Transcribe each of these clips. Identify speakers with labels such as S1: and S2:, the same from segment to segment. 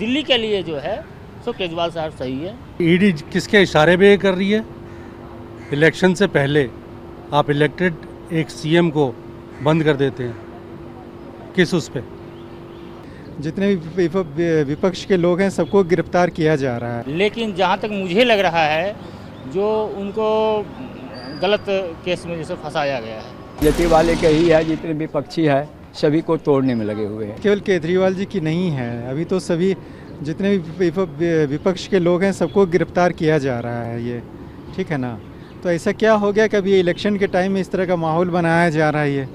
S1: दिल्ली के लिए जो है सो केजरीवाल साहब सही है।
S2: ईडी किसके इशारे पे ये कर रही है? इलेक्शन से पहले आप इलेक्टेड एक सीएम को बंद कर देते हैं, किस उस पे?
S3: जितने भी विपक्ष के लोग हैं सबको गिरफ्तार किया जा रहा है।
S1: लेकिन जहाँ तक मुझे लग रहा है जो उनको गलत केस में जैसे फंसाया गया है।
S4: जेपी वाले के ही है, जितने विपक्षी है सभी को तोड़ने में लगे हुए हैं।
S3: केवल केजरीवाल जी की नहीं है, अभी तो सभी जितने भी विपक्ष के लोग हैं सबको गिरफ्तार किया जा रहा है ये, ठीक है ना। तो ऐसा क्या हो गया कि अभी इलेक्शन के टाइम में इस तरह का माहौल बनाया जा रहा है ये,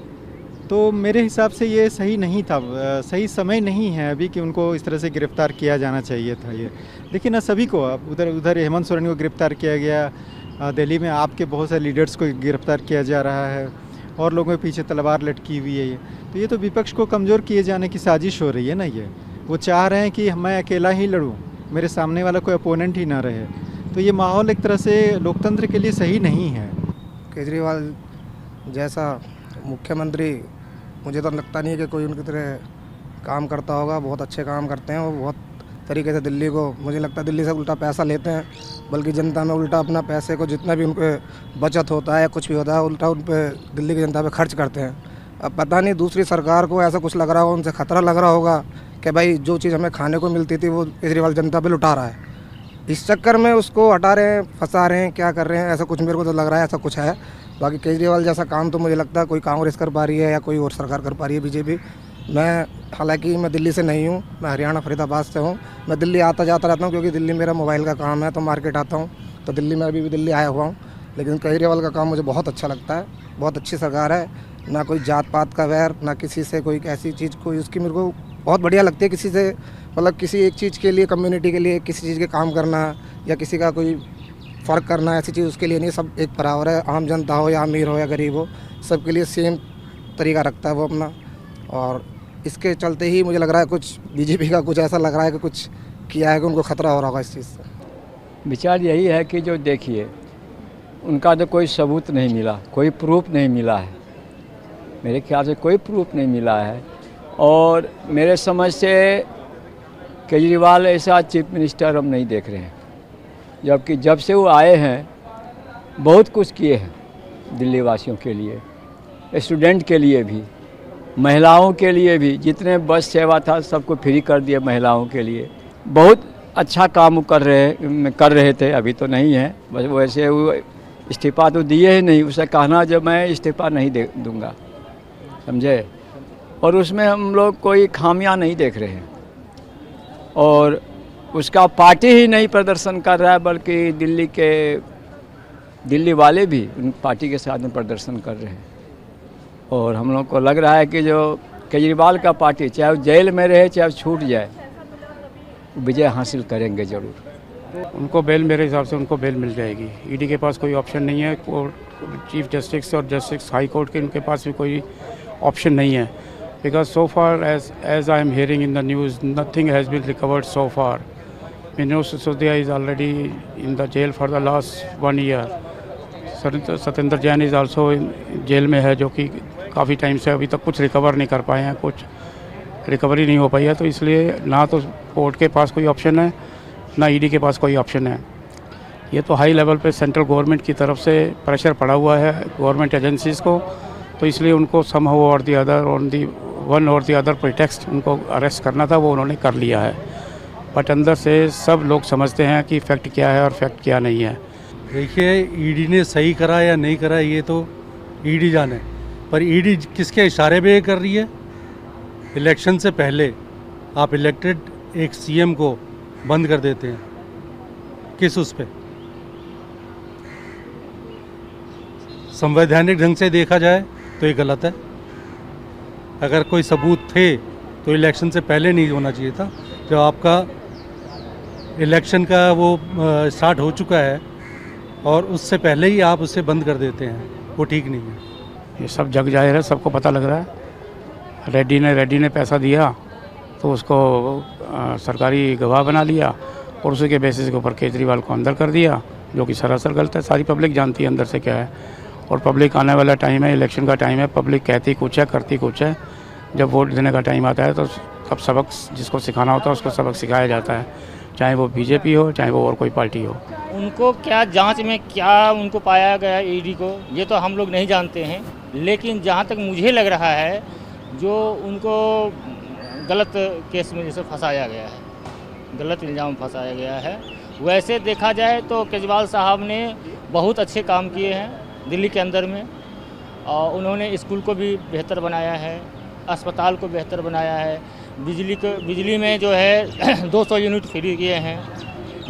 S3: तो मेरे हिसाब से ये सही नहीं था, सही समय नहीं है अभी कि उनको इस तरह से गिरफ्तार किया जाना चाहिए था ये। देखिए ना, सभी को अब उधर हेमंत सोरेन को गिरफ्तार किया गया, दिल्ली में आपके बहुत सारे लीडर्स को गिरफ्तार किया जा रहा है और लोगों के पीछे तलवार लटकी हुई है ये। तो ये तो विपक्ष को कमज़ोर किए जाने की साजिश हो रही है ना ये। वो चाह रहे हैं कि मैं अकेला ही लड़ूँ, मेरे सामने वाला कोई अपोनेंट ही ना रहे। तो ये माहौल एक तरह से लोकतंत्र के लिए सही नहीं है।
S5: केजरीवाल जैसा मुख्यमंत्री मुझे तो लगता नहीं है कि कोई उनकी तरह काम करता होगा। बहुत अच्छे काम करते हैं वो, बहुत तरीके से दिल्ली को, मुझे लगता है दिल्ली से उल्टा पैसा लेते हैं, बल्कि जनता में उल्टा अपना पैसे को जितना भी उनके बचत होता है या कुछ भी होता है उल्टा उन पर दिल्ली की जनता पे खर्च करते हैं। अब पता नहीं दूसरी सरकार को ऐसा कुछ लग रहा होगा, उनसे खतरा लग रहा होगा कि भाई जो चीज़ हमें खाने को मिलती थी वो केजरीवाल जनता पे लुटा रहा है, इस चक्कर में उसको हटा रहे हैं, फंसा रहे हैं, क्या कर रहे हैं, ऐसा कुछ मेरे को तो लग रहा है ऐसा कुछ है। बाकी केजरीवाल जैसा काम तो मुझे लगता है कोई कांग्रेस कर पा रही है या कोई और सरकार कर पा रही है, बीजेपी। मैं हालांकि मैं दिल्ली से नहीं हूँ, मैं हरियाणा फरीदाबाद से हूँ। मैं दिल्ली आता जाता रहता हूँ क्योंकि दिल्ली मेरा मोबाइल का काम है, तो मार्केट आता हूँ, तो दिल्ली में अभी भी दिल्ली आया हुआ हूँ। लेकिन केजरीवाल का काम मुझे बहुत अच्छा लगता है, बहुत अच्छी सरकार है, ना कोई जात पात का वैर, ना किसी से कोई ऐसी चीज़ कोई उसकी मेरे को बहुत बढ़िया लगती है। किसी से मतलब किसी एक चीज़ के लिए, कम्युनिटी के लिए किसी चीज़ के काम करना या किसी का कोई फ़र्क करना, ऐसी चीज़ उसके लिए नहीं, सब एक बराबर है। आम जनता हो या अमीर हो या गरीब हो, सबके लिए सेम तरीका रखता है वो अपना। और इसके चलते ही मुझे लग रहा है कुछ बीजेपी का कुछ ऐसा लग रहा है कि कुछ किया है कि उनको खतरा हो रहा होगा इस चीज़ से।
S4: विचार यही है कि जो देखिए उनका तो कोई सबूत नहीं मिला, कोई प्रूफ नहीं मिला है, मेरे ख्याल से कोई प्रूफ नहीं मिला है। और मेरे समझ से केजरीवाल ऐसा चीफ मिनिस्टर हम नहीं देख रहे हैं, जबकि जब से वो आए हैं बहुत कुछ किए हैं दिल्ली वासियों के लिए, स्टूडेंट के लिए भी, महिलाओं के लिए भी, जितने बस सेवा था सबको फ्री कर दिया महिलाओं के लिए। बहुत अच्छा काम कर रहे थे, अभी तो नहीं है, बस वैसे वो इस्तीफ़ा तो दिए ही नहीं, उसे कहना जब मैं इस्तीफ़ा नहीं दूंगा, समझे। और उसमें हम लोग कोई खामियां नहीं देख रहे हैं, और उसका पार्टी ही नहीं प्रदर्शन कर रहा है, बल्कि दिल्ली वाले भी उन पार्टी के साथ में प्रदर्शन कर रहे हैं। और हम लोग को लग रहा है कि जो केजरीवाल का पार्टी चाहे वो जेल में रहे चाहे छूट जाए, विजय हासिल करेंगे ज़रूर।
S6: उनको बेल, मेरे हिसाब से उनको बेल मिल जाएगी। ईडी के पास कोई ऑप्शन नहीं है, और चीफ जस्टिस और जस्टिस हाई कोर्ट के उनके पास भी कोई ऑप्शन नहीं है। Because so far as I am hearing in the news, nothing has been recovered so far. Manoj Sisodia is already in the jail for the last 1 year. Satyendra Jain is also jail में है, जो कि काफ़ी time से अभी तक कुछ recover नहीं कर पाए हैं, कुछ रिकवरी नहीं हो पाई है। तो इसलिए ना तो कोर्ट के पास कोई ऑप्शन है, ना ईडी के पास कोई ऑप्शन है। ये तो हाई लेवल पे सेंट्रल गवर्नमेंट की तरफ से प्रेशर पड़ा हुआ है गवर्नमेंट एजेंसीज़ को, तो इसलिए उनको समहाउ और the other on the one और दी अदर प्रिटेक्स्ट उनको अरेस्ट करना था, वो उन्होंने कर लिया है। बट अंदर से सब लोग समझते हैं कि फैक्ट क्या है और फैक्ट क्या नहीं है।
S2: देखिए, ईडी ने सही करा या नहीं करा ये तो ईडी जाने, पर ईडी किसके इशारे पे ये कर रही है? इलेक्शन से पहले आप इलेक्टेड एक सीएम को बंद कर देते हैं, किस उस पे? संवैधानिक ढंग से देखा जाए तो ये गलत है। अगर कोई सबूत थे तो इलेक्शन से पहले नहीं होना चाहिए था। जब आपका इलेक्शन का वो स्टार्ट हो चुका है और उससे पहले ही आप उसे बंद कर देते हैं, वो ठीक नहीं है।
S6: ये सब जग जाहिर है, सबको पता लग रहा है। रेड्डी ने पैसा दिया तो उसको सरकारी गवाह बना लिया और उसी के बेसिस के ऊपर केजरीवाल को अंदर कर दिया, जो कि सरासर गलत है। सारी पब्लिक जानती है अंदर से क्या है, और पब्लिक आने वाला टाइम है, इलेक्शन का टाइम है, पब्लिक कहती कुछ है करती कुछ है। जब वोट देने का टाइम आता है तो तब सबक जिसको सिखाना होता है उसको सबक सिखाया जाता है, चाहे वो बीजेपी हो चाहे वो और कोई पार्टी हो।
S1: उनको क्या जांच में क्या उनको पाया गया ईडी को, ये तो हम लोग नहीं जानते हैं, लेकिन जहाँ तक मुझे लग रहा है जो उनको गलत केस में जैसे फंसाया गया है, गलत इल्ज़ाम फंसाया गया है। वैसे देखा जाए तो केजरीवाल साहब ने बहुत अच्छे काम किए हैं दिल्ली के अंदर में, और उन्होंने स्कूल को भी बेहतर बनाया है, अस्पताल को बेहतर बनाया है, बिजली में जो है 200 यूनिट फ्री किए हैं,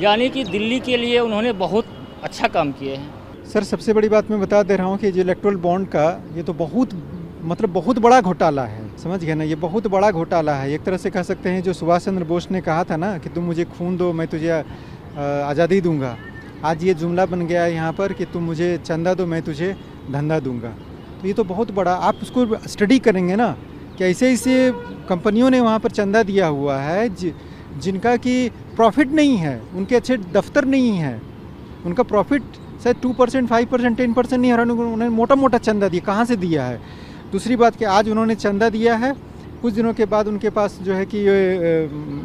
S1: यानी कि दिल्ली के लिए उन्होंने बहुत अच्छा काम किए हैं।
S3: सर सबसे बड़ी बात मैं बता दे रहा हूँ कि जो इलेक्टोरल बॉन्ड का ये तो बहुत बहुत बड़ा घोटाला है, समझ गए ना, ये बहुत बड़ा घोटाला है। एक तरह से कह सकते हैं जो सुभाष चंद्र बोस ने कहा था ना कि तुम मुझे खून दो मैं तुझे आज़ादी दूंगा, आज ये जुमला बन गया है यहाँ पर कि तुम मुझे चंदा दो मैं तुझे धंधा दूंगा। तो ये तो बहुत बड़ा, आप उसको स्टडी करेंगे ना कि ऐसे ऐसे कंपनियों ने वहाँ पर चंदा दिया हुआ है जिनका कि प्रॉफिट नहीं है, उनके अच्छे दफ्तर नहीं है, उनका प्रॉफिट शायद 2%, 5%, 10% नहीं है, उन्होंने मोटा मोटा चंदा दिया, कहाँ से दिया है। दूसरी बात कि आज उन्होंने चंदा दिया है, कुछ दिनों के बाद उनके पास जो है कि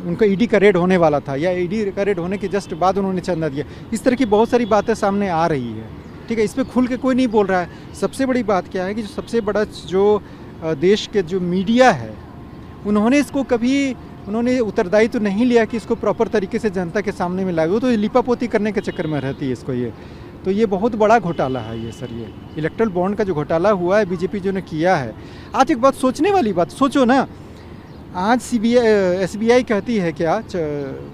S3: उनका ईडी का रेड होने वाला था, या ईडी का रेड होने के जस्ट बाद उन्होंने चंदा दिया। इस तरह की बहुत सारी बातें सामने आ रही है, ठीक है, इस पर खुल के कोई नहीं बोल रहा है। सबसे बड़ी बात क्या है कि जो सबसे बड़ा जो देश के जो मीडिया है उन्होंने इसको कभी उन्होंने उत्तरदायित्व तो नहीं लिया कि इसको प्रॉपर तरीके से जनता के सामने में लाए, वो तो लिपापोती करने के चक्कर में रहती है इसको। ये तो ये बहुत बड़ा घोटाला है ये सर, ये इलेक्ट्रल बॉन्ड का जो घोटाला हुआ है बीजेपी जो ने किया है। आज एक बात सोचने वाली बात, सोचो ना, आज SBI कहती है क्या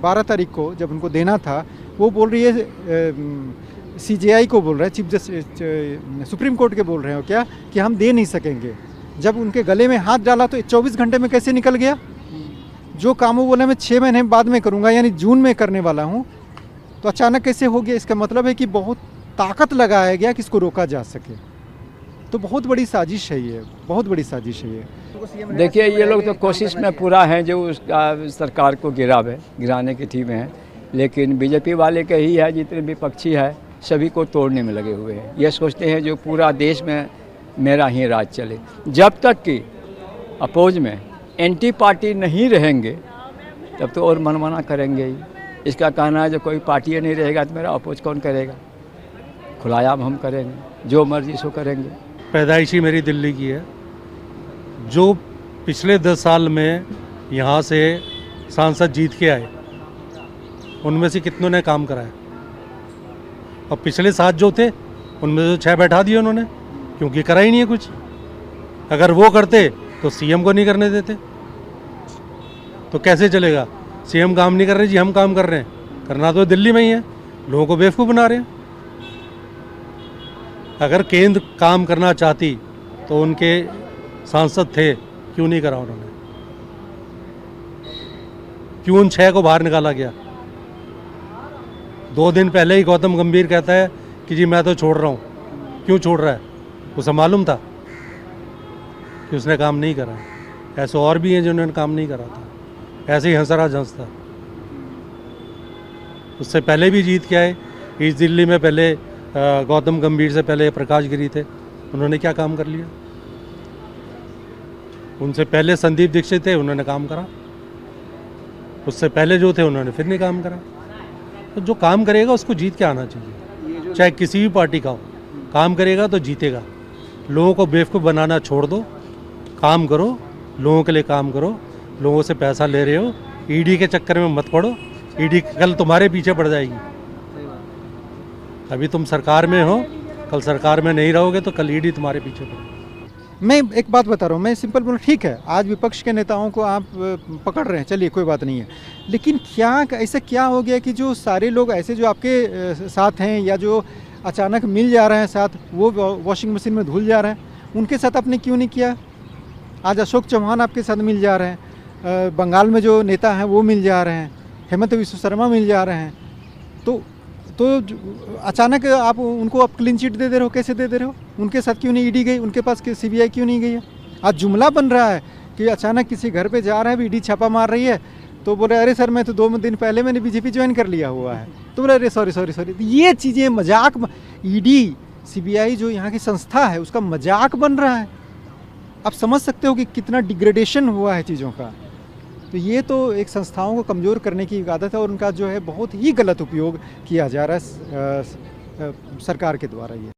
S3: 12 तारीख को जब उनको देना था, वो बोल रही है CJI को बोल रहा है, चीफ जस्टिस सुप्रीम कोर्ट के बोल रहे हो क्या कि हम दे नहीं सकेंगे। जब उनके गले में हाथ डाला तो 24 घंटे में कैसे निकल गया। जो काम वो बोला मैं 6 महीने बाद में करूँगा, यानी जून में करने वाला हूँ, तो अचानक कैसे हो गया। इसका मतलब है कि बहुत ताकत लगाया गया कि इसको रोका जा सके। तो बहुत बड़ी साजिश है ये, बहुत बड़ी साजिश है ये।
S4: देखिए ये लोग तो कोशिश में पूरा हैं जो उसका सरकार को गिराने की थी में है, लेकिन बीजेपी वाले के ही है, जितने विपक्षी है सभी को तोड़ने में लगे हुए हैं। ये सोचते हैं जो पूरा देश में मेरा ही राज चले। जब तक कि अपोज में एंटी पार्टी नहीं रहेंगे तब तो और मनमाना करेंगे ही। इसका कहना है जो कोई पार्टी नहीं रहेगा तो मेरा अपोज कौन करेगा, खुलायाम हम करेंगे, जो मर्जी सो करेंगे।
S2: पैदाइशी मेरी दिल्ली की है, जो पिछले 10 साल में यहाँ से सांसद जीत के आए उनमें से कितनों ने काम कराया, और पिछले 7 जो थे उनमें से 6 बैठा दिए उन्होंने, क्योंकि करा ही नहीं है कुछ। अगर वो करते तो CM को नहीं करने देते, तो कैसे चलेगा। CM काम नहीं कर रहे जी, हम काम कर रहे हैं, करना तो दिल्ली में ही है, लोगों को बेवकूफ़ बना रहे हैं। अगर केंद्र काम करना चाहती तो उनके सांसद थे, क्यों नहीं करा उन्होंने, क्यों उन 6 को बाहर निकाला गया। 2 दिन पहले ही गौतम गंभीर कहता है कि जी मैं तो छोड़ रहा हूँ, क्यों छोड़ रहा है, उसे मालूम था कि उसने काम नहीं करा। ऐसे और भी हैं जिन्होंने काम नहीं करा था, ऐसे ही हंसराज हंसता। उससे पहले भी जीत के आए इस दिल्ली में, पहले गौतम गंभीर से पहले प्रकाश गिरी थे, उन्होंने क्या काम कर लिया। उनसे पहले संदीप दीक्षित थे, उन्होंने काम करा। उससे पहले जो थे उन्होंने फिर नहीं काम करा। तो जो काम करेगा उसको जीत के आना चाहिए, चाहे किसी भी पार्टी का हो। काम करेगा तो जीतेगा। लोगों को बेवकूफ़ बनाना छोड़ दो, काम करो, लोगों के लिए काम करो। लोगों से पैसा ले रहे हो, ईडी के चक्कर में मत पड़ो। ईडी कल तुम्हारे पीछे पड़ जाएगी। अभी तुम सरकार में हो, कल सरकार में नहीं रहोगे तो कल ईडी तुम्हारे पीछे पड़ेगी।
S3: मैं एक बात बता रहा हूँ, मैं सिंपल बोलूँ, ठीक है आज विपक्ष के नेताओं को आप पकड़ रहे हैं, चलिए कोई बात नहीं है, लेकिन क्या ऐसा क्या हो गया कि जो सारे लोग ऐसे जो आपके साथ हैं या जो अचानक मिल जा रहे हैं साथ, वो वॉशिंग मशीन में धुल जा रहे हैं, उनके साथ आपने क्यों नहीं किया। आज अशोक चौहान आपके साथ मिल जा रहे हैं, बंगाल में जो नेता हैं वो मिल जा रहे हैं, हेमंत विश्व शर्मा मिल जा रहे हैं, तो अचानक आप उनको आप क्लीन चिट दे रहे हो, कैसे दे रहे हो। उनके साथ क्यों नहीं ईडी गई, उनके पास CBI क्यों नहीं गई है। आज जुमला बन रहा है कि अचानक किसी घर पे जा रहे हैं, ईडी छापा मार रही है, तो बोले अरे सर मैं तो 2 दिन पहले मैंने बीजेपी ज्वाइन कर लिया हुआ है, तो बोले अरे सॉरी। तो ये चीज़ें मजाक, ईडी CBI जो यहाँ की संस्था है उसका मजाक बन रहा है। आप समझ सकते हो कि कितना डिग्रेडेशन हुआ है चीज़ों का। तो ये तो एक संस्थाओं को कमज़ोर करने की आदत है और उनका जो है बहुत ही गलत उपयोग किया जा रहा है सरकार के द्वारा ये।